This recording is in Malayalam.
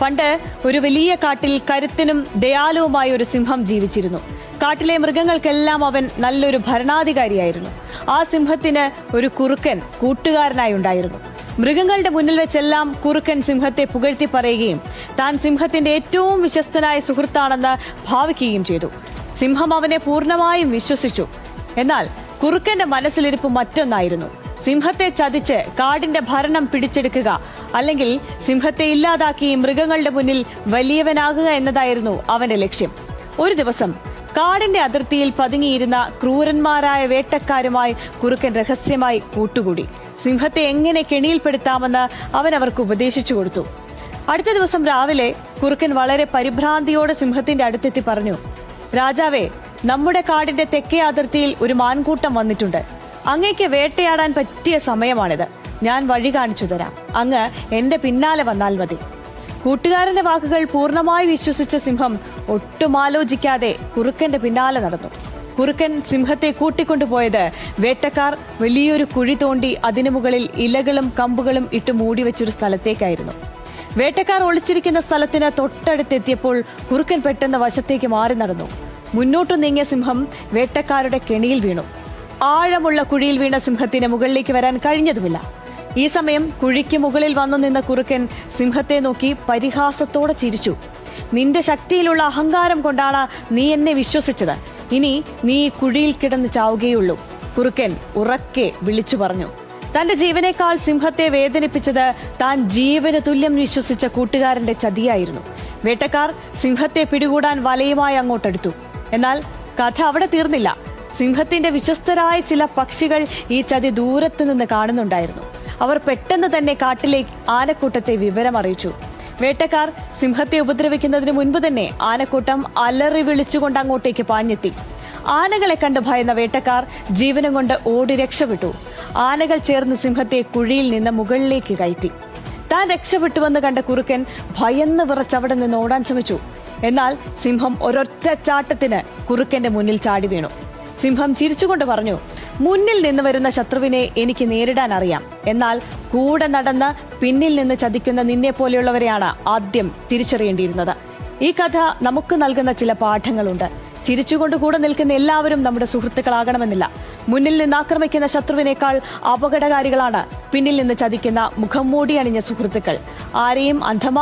പണ്ട് ഒരു വലിയ കാട്ടിൽ കരുത്തനും ദയാലുവുമായ ഒരു സിംഹം ജീവിച്ചിരുന്നു. കാട്ടിലെ മൃഗങ്ങൾക്കെല്ലാം അവൻ നല്ലൊരു ഭരണാധികാരിയായിരുന്നു. ആ സിംഹത്തിന് ഒരു കുറുക്കൻ കൂട്ടുകാരനായി ഉണ്ടായിരുന്നു. മൃഗങ്ങളുടെ മുന്നിൽ വെച്ചെല്ലാം കുറുക്കൻ സിംഹത്തെ പുകഴ്ത്തി പറയുകയും താൻ സിംഹത്തിന്റെ ഏറ്റവും വിശ്വസ്തനായ സുഹൃത്താണെന്ന് ഭാവിക്കുകയും ചെയ്തു. സിംഹം അവനെ പൂർണ്ണമായും വിശ്വസിച്ചു. എന്നാൽ കുറുക്കന്റെ മനസ്സിലിരിപ്പ് മറ്റൊന്നായിരുന്നു. സിംഹത്തെ ചതിച്ച് കാടിന്റെ ഭരണം പിടിച്ചെടുക്കുക, അല്ലെങ്കിൽ സിംഹത്തെ ഇല്ലാതാക്കി മൃഗങ്ങളുടെ മുന്നിൽ വലിയവനാകുക എന്നതായിരുന്നു അവന്റെ ലക്ഷ്യം. ഒരു ദിവസം കാടിന്റെ അതിർത്തിയിൽ പതുങ്ങിയിരുന്ന ക്രൂരന്മാരായ വേട്ടക്കാരുമായി കുറുക്കൻ രഹസ്യമായി കൂട്ടുകൂടി. സിംഹത്തെ എങ്ങനെ കെണിയിൽപ്പെടുത്താമെന്ന് അവൻ അവർക്ക് ഉപദേശിച്ചു കൊടുത്തു. അടുത്ത ദിവസം രാവിലെ കുറുക്കൻ വളരെ പരിഭ്രാന്തിയോടെ സിംഹത്തിന്റെ അടുത്തെത്തി പറഞ്ഞു, രാജാവേ, നമ്മുടെ കാടിന്റെ തെക്കേ അതിർത്തിയിൽ ഒരു മാൻകൂട്ടം വന്നിട്ടുണ്ട്. അങ്ങേക്ക് വേട്ടയാടാൻ പറ്റിയ സമയമാണിത്. ഞാൻ വഴി കാണിച്ചു തരാം. അങ്ങ് എന്റെ പിന്നാലെ വന്നാൽ മതി. കൂട്ടുകാരന്റെ വാക്കുകൾ പൂർണ്ണമായി വിശ്വസിച്ച സിംഹം ഒട്ടും ആലോചിക്കാതെ കുറുക്കന്റെ പിന്നാലെ നടന്നു. കുറുക്കൻ സിംഹത്തെ കൂട്ടിക്കൊണ്ടുപോയത് വേട്ടക്കാർ വലിയൊരു കുഴി തോണ്ടി അതിനു മുകളിൽ ഇലകളും കമ്പുകളും ഇട്ട് മൂടിവെച്ചൊരു സ്ഥലത്തേക്കായിരുന്നു. വേട്ടക്കാർ ഒളിച്ചിരിക്കുന്ന സ്ഥലത്തിന് തൊട്ടടുത്തെത്തിയപ്പോൾ കുറുക്കൻ പെട്ടെന്ന് വശത്തേക്ക് മാറി നടന്നു. മുന്നോട്ടു നീങ്ങിയ സിംഹം വേട്ടക്കാരുടെ കെണിയിൽ വീണു. ആഴമുള്ള കുഴിയിൽ വീണ സിംഹത്തിന് മുകളിലേക്ക് വരാൻ കഴിഞ്ഞതുമില്ല. ഈ സമയം കുഴിക്ക് മുകളിൽ വന്നു നിന്ന കുറുക്കൻ സിംഹത്തെ നോക്കി പരിഹാസത്തോടെ ചിരിച്ചു. നിന്റെ ശക്തിയിലുള്ള അഹങ്കാരം കൊണ്ടാണ് നീ എന്നെ വിശ്വസിച്ചത്. ഇനി നീ കുഴിയിൽ കിടന്ന് ചാവുകയുള്ളൂ, കുറുക്കൻ ഉറക്കെ വിളിച്ചു പറഞ്ഞു. തന്റെ ജീവനേക്കാൾ സിംഹത്തെ വേദനിപ്പിച്ചത് താൻ ജീവന് തുല്യം വിശ്വസിച്ച കൂട്ടുകാരന്റെ ചതിയായിരുന്നു. വേട്ടക്കാർ സിംഹത്തെ പിടികൂടാൻ വലയുമായി അങ്ങോട്ടെടുത്തു. എന്നാൽ കഥ അവിടെ തീർന്നില്ല. സിംഹത്തിന്റെ വിശ്വസ്തരായ ചില പക്ഷികൾ ഈ ചതി ദൂരത്തു നിന്ന് കാണുന്നുണ്ടായിരുന്നു. അവർ പെട്ടെന്ന് തന്നെ കാട്ടിലെ ആനക്കൂട്ടത്തെ വിവരം അറിയിച്ചു. വേട്ടക്കാർ സിംഹത്തെ ഉപദ്രവിക്കുന്നതിന് മുൻപ് തന്നെ ആനക്കൂട്ടം അലറി വിളിച്ചുകൊണ്ട് അങ്ങോട്ടേക്ക് പാഞ്ഞെത്തി. ആനകളെ കണ്ട് ഭയന്ന വേട്ടക്കാർ ജീവനം കൊണ്ട് ഓടി രക്ഷപ്പെട്ടു. ആനകൾ ചേർന്ന് സിംഹത്തെ കുഴിയിൽ നിന്ന് മുകളിലേക്ക് കയറ്റി. താൻ രക്ഷപ്പെട്ടുവെന്ന് കണ്ട കുറുക്കൻ ഭയന്ന് വിറച്ചവിടെ നിന്ന് ഓടാൻ ശ്രമിച്ചു. എന്നാൽ സിംഹം ഒരൊറ്റ ചാട്ടത്തിന് കുറുക്കന്റെ മുന്നിൽ ചാടി വീണു. സിംഹം ചിരിച്ചുകൊണ്ട് പറഞ്ഞു, മുന്നിൽ നിന്ന് വരുന്ന ശത്രുവിനെ എനിക്ക് നേരിടാൻ അറിയാം. എന്നാൽ കൂടെ നടന്ന് പിന്നിൽ നിന്ന് ചതിക്കുന്ന നിന്നെ പോലെയുള്ളവരെയാണ് ആദ്യം തിരിച്ചറിയേണ്ടിയിരുന്നത്. ഈ കഥ നമുക്ക് നൽകുന്ന ചില പാഠങ്ങളുണ്ട്. ചിരിച്ചുകൊണ്ട് കൂടെ നിൽക്കുന്ന എല്ലാവരും നമ്മുടെ സുഹൃത്തുക്കളാകണമെന്നില്ല. മുന്നിൽ നിന്ന് ആക്രമിക്കുന്ന ശത്രുവിനേക്കാൾ അപകടകാരികളാണ് പിന്നിൽ നിന്ന് ചതിക്കുന്ന മുഖം മൂടി അണിഞ്ഞ സുഹൃത്തുക്കൾ. ആരെയും അന്ധമായി